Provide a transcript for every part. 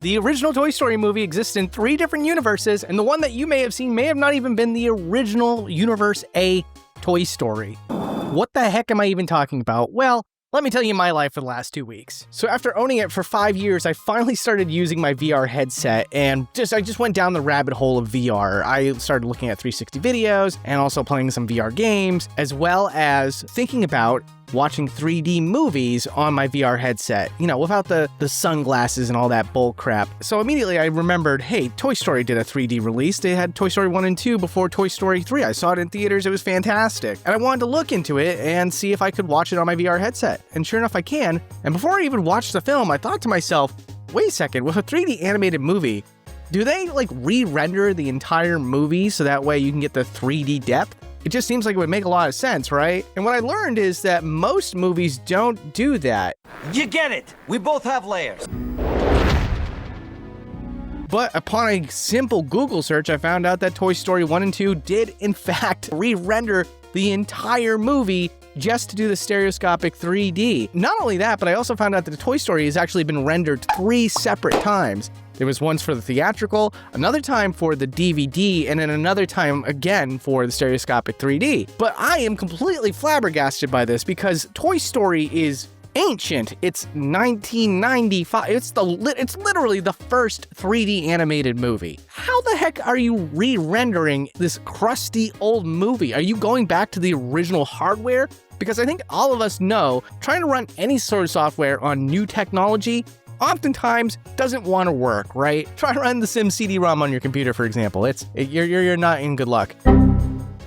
The original Toy Story movie exists in 3 different universes, and the one that you may have seen may have not even been the original Universe A Toy Story. What the heck am I even talking about? Well, let me tell you my life for the last 2 weeks. So after owning it for 5 years, I finally started using my VR headset, and I just went down the rabbit hole of VR. I started looking at 360 videos and also playing some VR games, as well as thinking about watching 3D movies on my VR headset, without the sunglasses and all that bull crap. So immediately I remembered, hey, Toy Story did a 3D release. They had Toy Story 1 and 2 before Toy Story 3. I saw it in theaters. It was fantastic. And I wanted to look into it and see if I could watch it on my VR headset. And sure enough, I can. And before I even watched the film, I thought to myself, wait a second, with a 3D animated movie, do they re-render the entire movie so that way you can get the 3D depth? It just seems like it would make a lot of sense, right? And what I learned is that most movies don't do that. You get it! We both have layers. But upon a simple Google search, I found out that Toy Story 1 and 2 did, in fact, re-render the entire movie just to do the stereoscopic 3D. Not only that, but I also found out that the Toy Story has actually been rendered 3 separate times. There was once for the theatrical, another time for the DVD, and then another time again for the stereoscopic 3D. But I am completely flabbergasted by this because Toy Story is ancient. It's 1995. It's literally the first 3D animated movie. How the heck are you re-rendering this crusty old movie? Are you going back to the original hardware? Because I think all of us know trying to run any sort of software on new technology oftentimes doesn't want to work, right? Try to run the Sim CD-ROM on your computer, for example. You're not in good luck.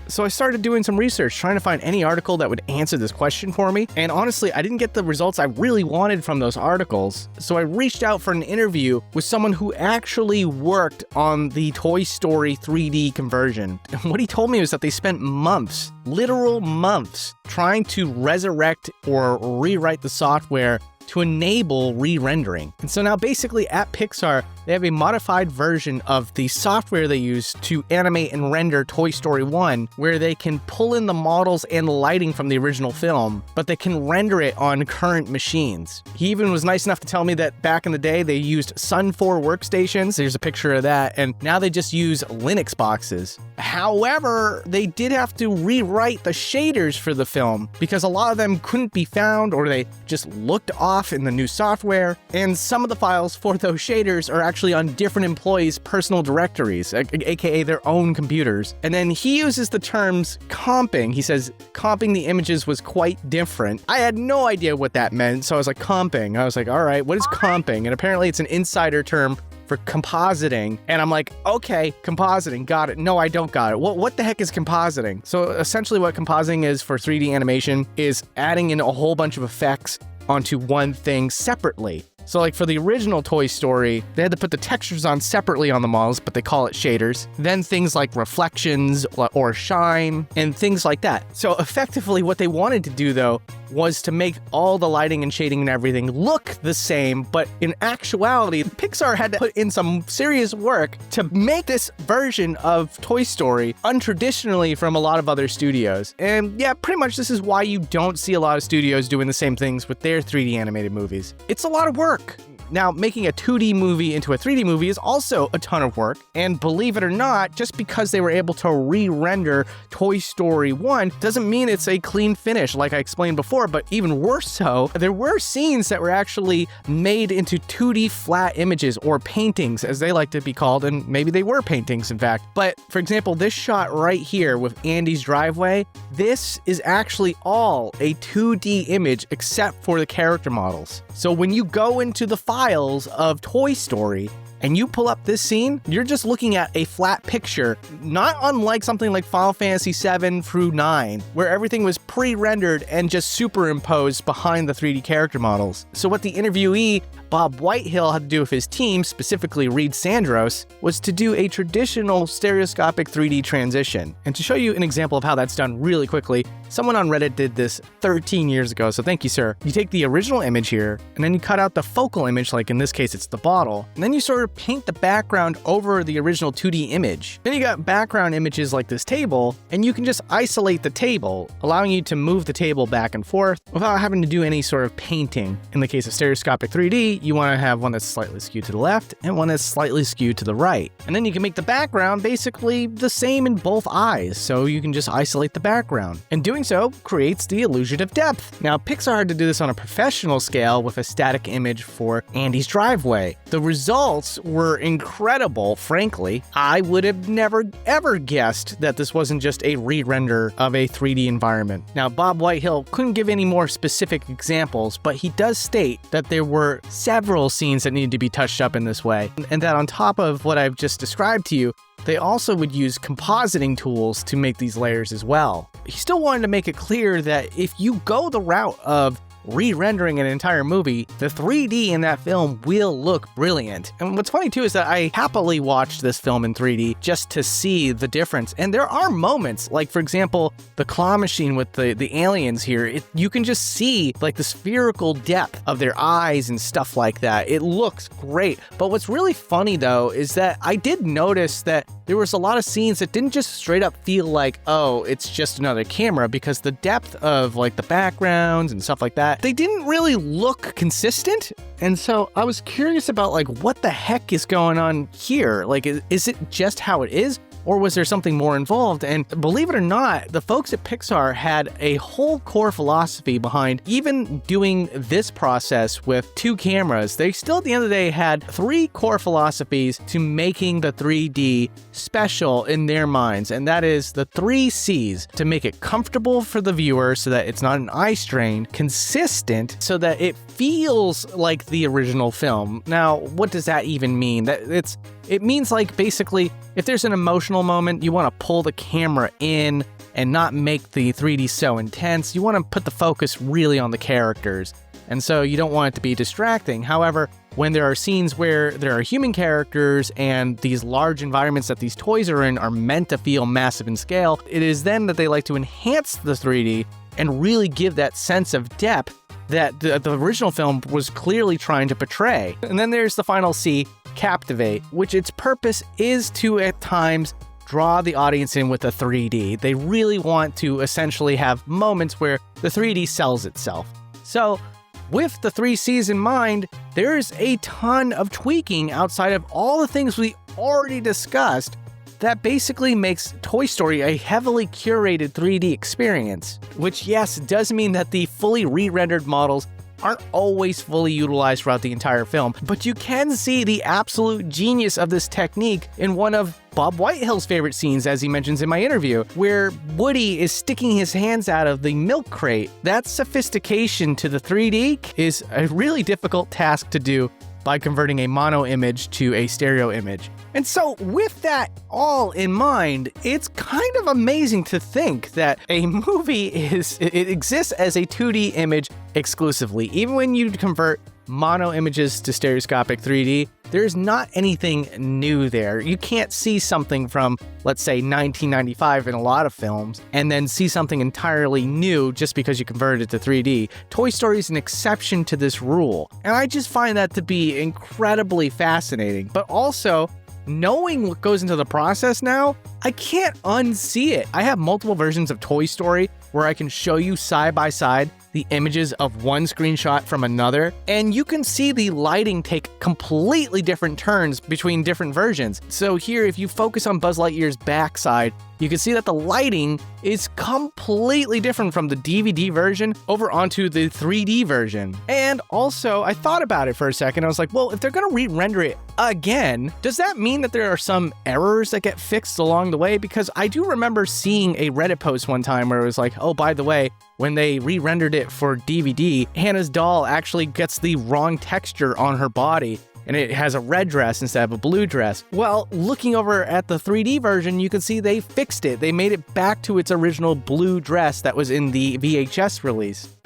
So I started doing some research, trying to find any article that would answer this question for me. And honestly, I didn't get the results I really wanted from those articles. So I reached out for an interview with someone who actually worked on the Toy Story 3D conversion. And what he told me was that they spent months, literal months, trying to resurrect or rewrite the software to enable re-rendering. And so now basically at Pixar, they have a modified version of the software they use to animate and render Toy Story 1, where they can pull in the models and the lighting from the original film, but they can render it on current machines. He even was nice enough to tell me that back in the day, they used Sun 4 workstations. There's a picture of that. And now they just use Linux boxes. However, they did have to rewrite the shaders for the film because a lot of them couldn't be found or they just looked off in the new software, and some of the files for those shaders are actually on different employees' personal directories, aka their own computers. And then he uses the terms comping. He says comping the images was quite different. I had no idea what that meant, so I was like, comping. I was like, all right, what is comping? And apparently it's an insider term for compositing. And I'm like, okay, compositing, got it. No, I don't got it. What the heck is compositing? So essentially what compositing is for 3D animation is adding in a whole bunch of effects onto one thing separately. So like for the original Toy Story, they had to put the textures on separately on the models, but they call it shaders. Then things like reflections or shine and things like that. So effectively what they wanted to do though was to make all the lighting and shading and everything look the same, but in actuality, Pixar had to put in some serious work to make this version of Toy Story untraditionally from a lot of other studios. And yeah, pretty much this is why you don't see a lot of studios doing the same things with their 3D animated movies. It's a lot of work. Now, making a 2D movie into a 3D movie is also a ton of work, and believe it or not, just because they were able to re-render Toy Story 1 doesn't mean it's a clean finish, like I explained before, but even worse so, there were scenes that were actually made into 2D flat images, or paintings, as they like to be called, and maybe they were paintings, in fact. But, for example, this shot right here with Andy's driveway, this is actually all a 2D image except for the character models. So when you go into the files of Toy Story and you pull up this scene, you're just looking at a flat picture, not unlike something like Final Fantasy 7 through 9, where everything was pre-rendered and just superimposed behind the 3D character models. So what the interviewee, Bob Whitehill, had to do with his team, specifically Reed Sandros, was to do a traditional stereoscopic 3D transition. And to show you an example of how that's done really quickly, someone on Reddit did this 13 years ago, so thank you, sir. You take the original image here, and then you cut out the focal image, like in this case it's the bottle, and then you sort of paint the background over the original 2D image. Then you got background images like this table, and you can just isolate the table, allowing you to move the table back and forth without having to do any sort of painting. In the case of stereoscopic 3D, you want to have one that's slightly skewed to the left and one that's slightly skewed to the right. And then you can make the background basically the same in both eyes, so you can just isolate the background. And doing so creates the illusion of depth. Now, Pixar had to do this on a professional scale with a static image for Andy's driveway. The results were incredible, frankly. I would have never ever guessed that this wasn't just a re-render of a 3D environment. Now, Bob Whitehill couldn't give any more specific examples, but he does state that there were several scenes that needed to be touched up in this way, and that on top of what I've just described to you, they also would use compositing tools to make these layers as well. He still wanted to make it clear that if you go the route of re-rendering an entire movie, the 3D in that film will look brilliant. And what's funny too is that I happily watched this film in 3D just to see the difference. And there are moments, like for example, the claw machine with the aliens here, you can just see like the spherical depth of their eyes and stuff like that. It looks great. But what's really funny though is that I did notice that there was a lot of scenes that didn't just straight up feel like, oh, it's just another camera, because the depth of like the backgrounds and stuff like that, they didn't really look consistent. And so I was curious about like, what the heck is going on here? Like, is it just how it is? Or was there something more involved? And believe it or not, the folks at Pixar had a whole core philosophy behind even doing this process with 2 cameras. They still, at the end of the day, had 3 core philosophies to making the 3D special in their minds. And that is the 3 C's: to make it comfortable for the viewer so that it's not an eye strain, consistent so that it feels like the original film. Now, what does that even mean? It means like basically, if there's an emotional moment, you want to pull the camera in and not make the 3D so intense. You want to put the focus really on the characters. And so you don't want it to be distracting. However, when there are scenes where there are human characters and these large environments that these toys are in are meant to feel massive in scale, it is then that they like to enhance the 3D and really give that sense of depth that the original film was clearly trying to portray. And then there's the final C, captivate, which its purpose is to at times draw the audience in with the 3D. They really want to essentially have moments where the 3D sells itself. So with the 3 C's in mind, there's a ton of tweaking outside of all the things we already discussed that basically makes Toy Story a heavily curated 3D experience, which yes, does mean that the fully re-rendered models aren't always fully utilized throughout the entire film, but you can see the absolute genius of this technique in one of Bob Whitehill's favorite scenes, as he mentions in my interview, where Woody is sticking his hands out of the milk crate. That sophistication to the 3D is a really difficult task to do by converting a mono image to a stereo image. And so with that all in mind, it's kind of amazing to think that a movie exists as a 2D image exclusively. Even when you convert mono images to stereoscopic 3D, there's not anything new there. You can't see something from, let's say, 1995 in a lot of films, and then see something entirely new just because you converted it to 3D. Toy Story is an exception to this rule, and I just find that to be incredibly fascinating. But also, knowing what goes into the process now, I can't unsee it. I have multiple versions of Toy Story where I can show you side by side the images of one screenshot from another, and you can see the lighting take completely different turns between different versions. So here, if you focus on Buzz Lightyear's backside, you can see that the lighting is completely different from the DVD version over onto the 3D version. And also, I thought about it for a second. I was like, well, if they're gonna re-render it again, does that mean that there are some errors that get fixed along the way? Because I do remember seeing a Reddit post one time where it was like, oh, by the way, when they re-rendered it for DVD, Hannah's doll actually gets the wrong texture on her body, and it has a red dress instead of a blue dress. Well, looking over at the 3D version, you can see they fixed it. They made it back to its original blue dress that was in the VHS release.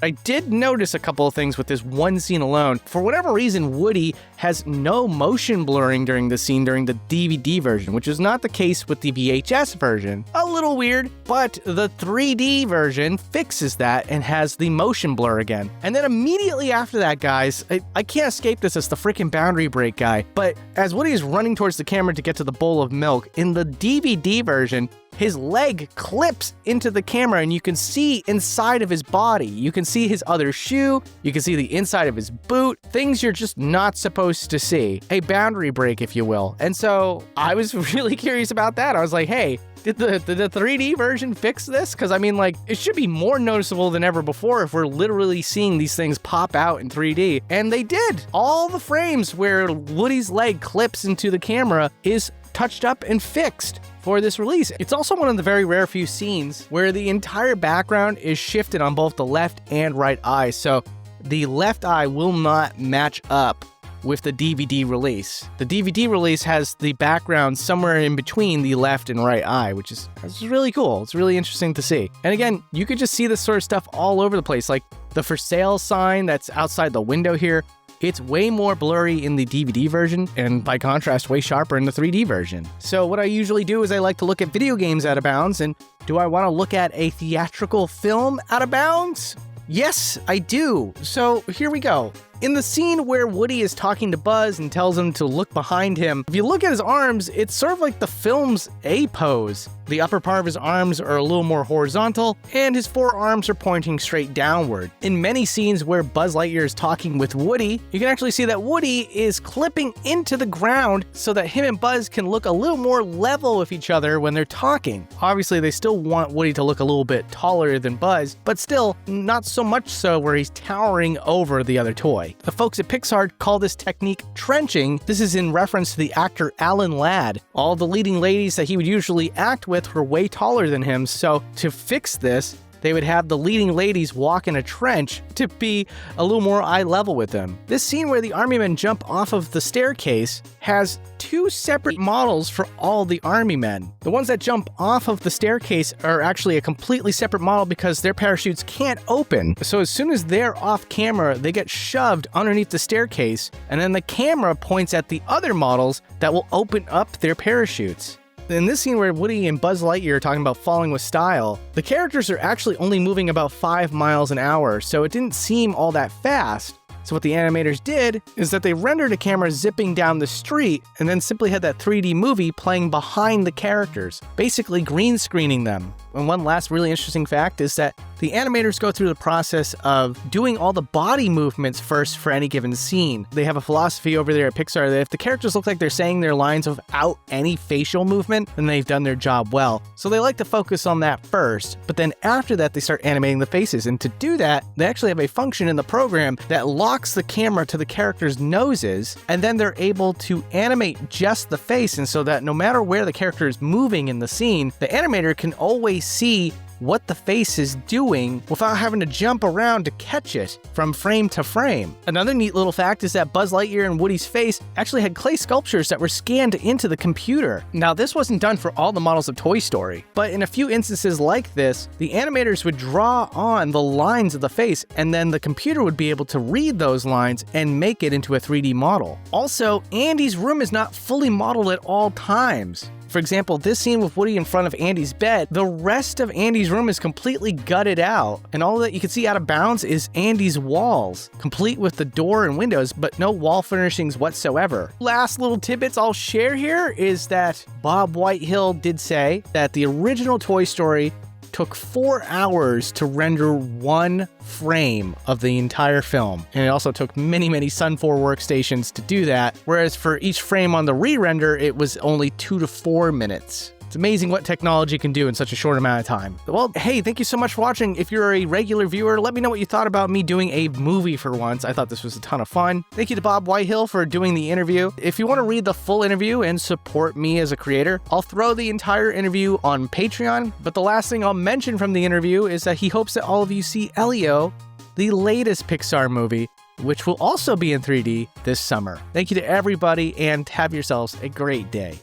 I did notice a couple of things with this one scene alone. For whatever reason, Woody has no motion blurring during the scene during the DVD version, which is not the case with the VHS version. A little weird, but the 3D version fixes that and has the motion blur again. And then immediately after that, guys, I can't escape this as the freaking boundary break guy, but as Woody is running towards the camera to get to the bowl of milk, in the DVD version, his leg clips into the camera and you can see inside of his body. You can see his other shoe, you can see the inside of his boot, things you're just not supposed to see. A boundary break, if you will. And so I was really curious about that. I was like, hey, did the 3D version fix this? Because I mean, like, it should be more noticeable than ever before if we're literally seeing these things pop out in 3D. And they did. All the frames where Woody's leg clips into the camera is touched up and fixed for this release. It's also one of the very rare few scenes where the entire background is shifted on both the left and right eye. So the left eye will not match up with the DVD release. The DVD release has the background somewhere in between the left and right eye, which is really cool. It's really interesting to see. And again, you could just see this sort of stuff all over the place, like the for sale sign that's outside the window here. It's way more blurry in the DVD version, and by contrast, way sharper in the 3D version. So what I usually do is I like to look at video games out of bounds, and do I want to look at a theatrical film out of bounds? Yes, I do. So here we go. In the scene where Woody is talking to Buzz and tells him to look behind him, if you look at his arms, it's sort of like the film's A pose. The upper part of his arms are a little more horizontal, and his forearms are pointing straight downward. In many scenes where Buzz Lightyear is talking with Woody, you can actually see that Woody is clipping into the ground so that him and Buzz can look a little more level with each other when they're talking. Obviously, they still want Woody to look a little bit taller than Buzz, but still not so much so where he's towering over the other toy. The folks at Pixar call this technique trenching. This is in reference to the actor Alan Ladd. All the leading ladies that he would usually act with were way taller than him, so to fix this, they would have the leading ladies walk in a trench to be a little more eye level with them. This scene where the army men jump off of the staircase has two separate models for all the army men. The ones that jump off of the staircase are actually a completely separate model because their parachutes can't open. So as soon as they're off camera, they get shoved underneath the staircase, and then the camera points at the other models that will open up their parachutes. In this scene where Woody and Buzz Lightyear are talking about falling with style, the characters are actually only moving about 5 miles an hour, so it didn't seem all that fast. So what the animators did is that they rendered a camera zipping down the street and then simply had that 3D movie playing behind the characters, basically green screening them. And one last really interesting fact is that the animators go through the process of doing all the body movements first for any given scene. They have a philosophy over there at Pixar that if the characters look like they're saying their lines without any facial movement, then they've done their job well. So they like to focus on that first, but then after that they start animating the faces. And to do that, they actually have a function in the program that locks the camera to the characters' noses, and then they're able to animate just the face, and so that no matter where the character is moving in the scene, the animator can always see what the face is doing without having to jump around to catch it from frame to frame. Another neat little fact is that Buzz Lightyear and Woody's face actually had clay sculptures that were scanned into the computer. Now, this wasn't done for all the models of Toy Story, but in a few instances like this, the animators would draw on the lines of the face, and then the computer would be able to read those lines and make it into a 3D model. Also, Andy's room is not fully modeled at all times. For example, this scene with Woody in front of Andy's bed, the rest of Andy's room is completely gutted out, and all that you can see out of bounds is Andy's walls, complete with the door and windows, but no wall furnishings whatsoever. Last little tidbits I'll share here is that Bob Whitehill did say that the original Toy Story took 4 hours to render one frame of the entire film. And it also took many, many Sun 4 workstations to do that, whereas for each frame on the re-render, it was only 2 to 4 minutes. It's amazing what technology can do in such a short amount of time. Well, hey, thank you so much for watching. If you're a regular viewer, let me know what you thought about me doing a movie for once. I thought this was a ton of fun. Thank you to Bob Whitehill for doing the interview. If you want to read the full interview and support me as a creator, I'll throw the entire interview on Patreon. But the last thing I'll mention from the interview is that he hopes that all of you see Elio, the latest Pixar movie, which will also be in 3D this summer. Thank you to everybody, and have yourselves a great day.